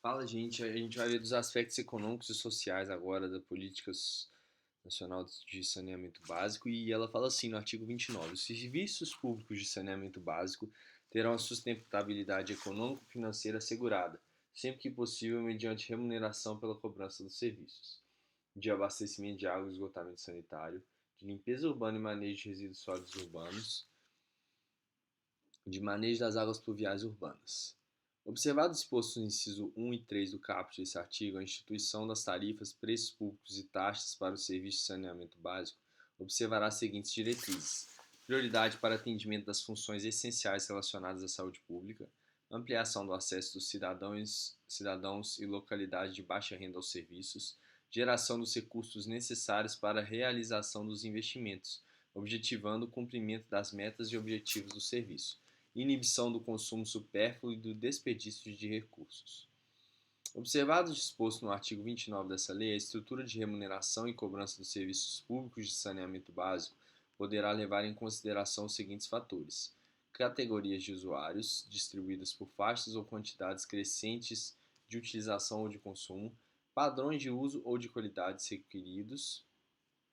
Fala, gente. A gente vai ver dos aspectos econômicos e sociais agora da Política Nacional de Saneamento Básico e ela fala assim no artigo 29: os serviços públicos de saneamento básico terão a sustentabilidade econômico-financeira assegurada, sempre que possível, mediante remuneração pela cobrança dos serviços de abastecimento de água e esgotamento sanitário, de limpeza urbana e manejo de resíduos sólidos urbanos, de manejo das águas pluviais urbanas. Observado o exposto no inciso 1 e 3 do caput desse artigo, a instituição das tarifas, preços públicos e taxas para o serviço de saneamento básico observará as seguintes diretrizes: prioridade para atendimento das funções essenciais relacionadas à saúde pública, ampliação do acesso dos cidadãos e localidades de baixa renda aos serviços, geração dos recursos necessários para a realização dos investimentos, objetivando o cumprimento das metas e objetivos do serviço, inibição do consumo supérfluo e do desperdício de recursos. Observado o disposto no artigo 29 dessa lei, a estrutura de remuneração e cobrança dos serviços públicos de saneamento básico poderá levar em consideração os seguintes fatores: categorias de usuários, distribuídas por faixas ou quantidades crescentes de utilização ou de consumo, padrões de uso ou de qualidades requeridos.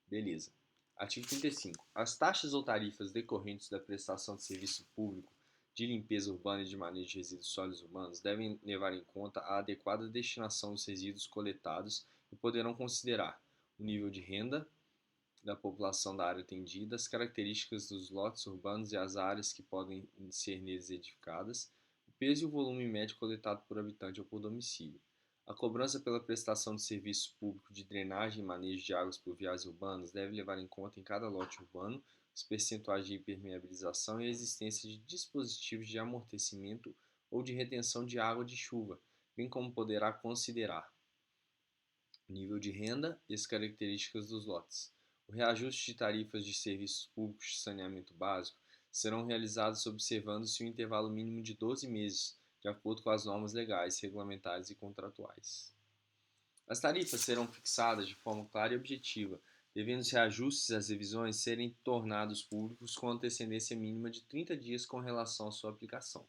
Beleza. Artigo 35. As taxas ou tarifas decorrentes da prestação de serviço público de limpeza urbana e de manejo de resíduos sólidos urbanos devem levar em conta a adequada destinação dos resíduos coletados e poderão considerar o nível de renda da população da área atendida, as características dos lotes urbanos e as áreas que podem ser neles edificadas, o peso e o volume médio coletado por habitante ou por domicílio. A cobrança pela prestação de serviço público de drenagem e manejo de águas pluviais urbanas deve levar em conta em cada lote urbano os percentuais de impermeabilização e a existência de dispositivos de amortecimento ou de retenção de água de chuva, bem como poderá considerar nível de renda e as características dos lotes. O reajuste de tarifas de serviços públicos de saneamento básico serão realizados observando-se um intervalo mínimo de 12 meses, de acordo com as normas legais, regulamentares e contratuais. As tarifas serão fixadas de forma clara e objetiva, devendo os reajustes às revisões serem tornados públicos com antecedência mínima de 30 dias com relação à sua aplicação.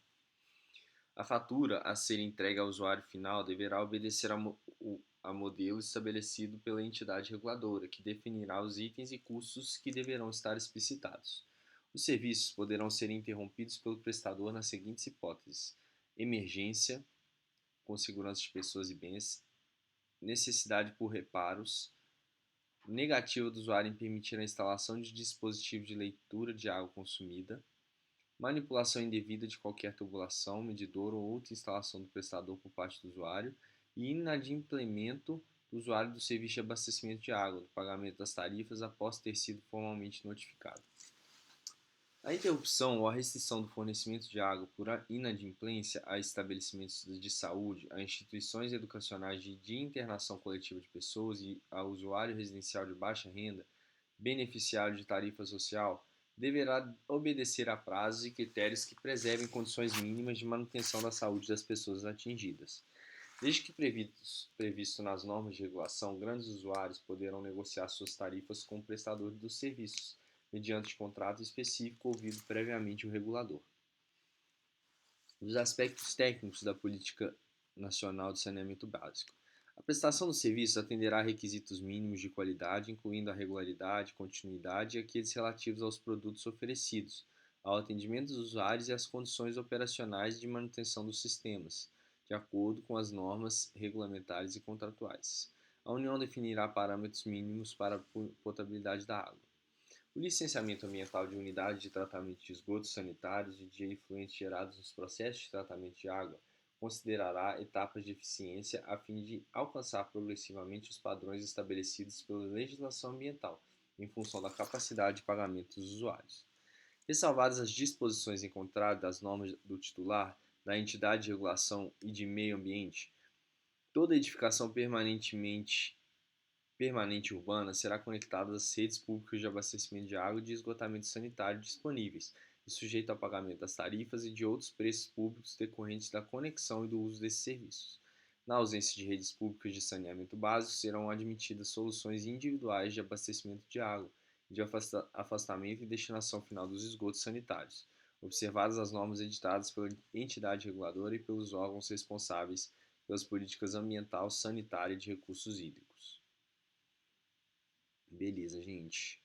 A fatura a ser entregue ao usuário final deverá obedecer a modelo estabelecido pela entidade reguladora, que definirá os itens e custos que deverão estar explicitados. Os serviços poderão ser interrompidos pelo prestador nas seguintes hipóteses: emergência, com segurança de pessoas e bens, necessidade por reparos, negativa do usuário em permitir a instalação de dispositivo de leitura de água consumida, manipulação indevida de qualquer tubulação, medidor ou outra instalação do prestador por parte do usuário e inadimplemento do usuário do serviço de abastecimento de água, do pagamento das tarifas após ter sido formalmente notificado. A interrupção ou a restrição do fornecimento de água por inadimplência a estabelecimentos de saúde, a instituições educacionais de internação coletiva de pessoas e a usuário residencial de baixa renda, beneficiário de tarifa social, deverá obedecer a prazos e critérios que preservem condições mínimas de manutenção da saúde das pessoas atingidas. Desde que previsto nas normas de regulação, grandes usuários poderão negociar suas tarifas com o prestador dos serviços, mediante contrato específico ouvido previamente o regulador. Dos aspectos técnicos da Política Nacional de Saneamento Básico. A prestação do serviço atenderá a requisitos mínimos de qualidade, incluindo a regularidade, continuidade e aqueles relativos aos produtos oferecidos, ao atendimento dos usuários e às condições operacionais de manutenção dos sistemas, de acordo com as normas regulamentares e contratuais. A União definirá parâmetros mínimos para a potabilidade da água. O licenciamento ambiental de unidade de tratamento de esgotos sanitários e de efluentes gerados nos processos de tratamento de água considerará etapas de eficiência a fim de alcançar progressivamente os padrões estabelecidos pela legislação ambiental, em função da capacidade de pagamento dos usuários. Ressalvadas as disposições em contrário das normas do titular, da entidade de regulação e de meio ambiente, toda edificação permanente urbana será conectada às redes públicas de abastecimento de água e de esgotamento sanitário disponíveis e sujeita ao pagamento das tarifas e de outros preços públicos decorrentes da conexão e do uso desses serviços. Na ausência de redes públicas de saneamento básico, serão admitidas soluções individuais de abastecimento de água, de afastamento e destinação final dos esgotos sanitários, observadas as normas editadas pela entidade reguladora e pelos órgãos responsáveis pelas políticas ambiental, sanitária e de recursos hídricos. Beleza, gente.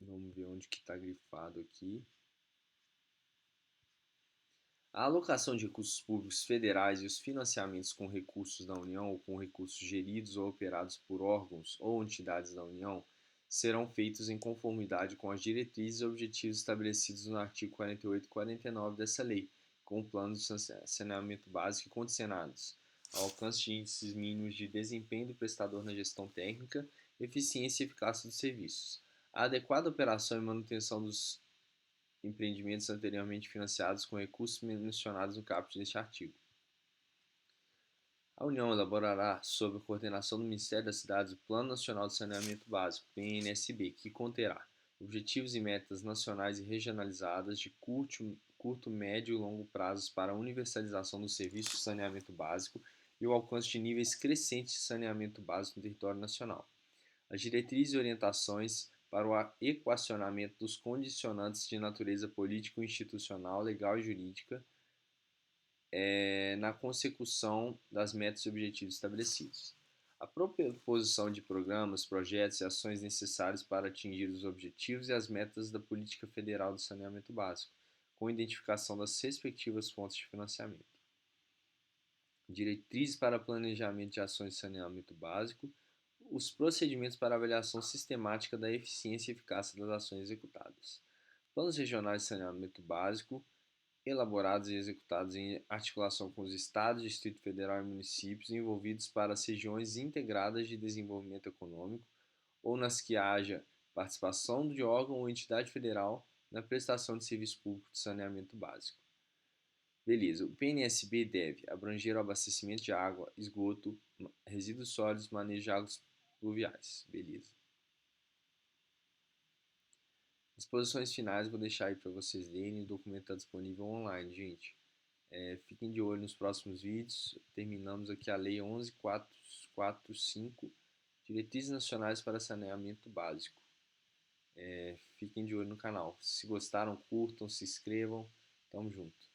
Vamos ver onde que está grifado aqui. A alocação de recursos públicos federais e os financiamentos com recursos da União ou com recursos geridos ou operados por órgãos ou entidades da União serão feitos em conformidade com as diretrizes e objetivos estabelecidos no artigo 48 e 49 dessa lei, com planos de saneamento básico e condicionados ao alcance de índices mínimos de desempenho do prestador na gestão técnica, eficiência e eficácia dos serviços. A adequada operação e manutenção dos empreendimentos anteriormente financiados com recursos mencionados no caput deste artigo. A União elaborará, sob a coordenação do Ministério das Cidades, o Plano Nacional de Saneamento Básico, PNSB, que conterá objetivos e metas nacionais e regionalizadas de curto, médio e longo prazos para a universalização dos serviços de saneamento básico e o alcance de níveis crescentes de saneamento básico no território nacional. As diretrizes e orientações para o equacionamento dos condicionantes de natureza político-institucional, legal e jurídica na consecução das metas e objetivos estabelecidos. A proposição de programas, projetos e ações necessários para atingir os objetivos e as metas da Política Federal de Saneamento Básico, com identificação das respectivas fontes de financiamento. Diretrizes para planejamento de ações de saneamento básico, os procedimentos para avaliação sistemática da eficiência e eficácia das ações executadas. Planos regionais de saneamento básico, elaborados e executados em articulação com os estados, Distrito Federal e municípios envolvidos para as regiões integradas de desenvolvimento econômico ou nas que haja participação de órgão ou entidade federal na prestação de serviço público de saneamento básico. Beleza, o PNSB deve abranger o abastecimento de água, esgoto, resíduos sólidos, manejo de águas pluviais. Beleza. Disposições finais vou deixar aí para vocês lerem, o documento está disponível online, gente. Fiquem de olho nos próximos vídeos. Terminamos aqui a Lei 11.445, Diretrizes Nacionais para Saneamento Básico. Fiquem de olho no canal. Se gostaram, curtam, se inscrevam. Tamo junto.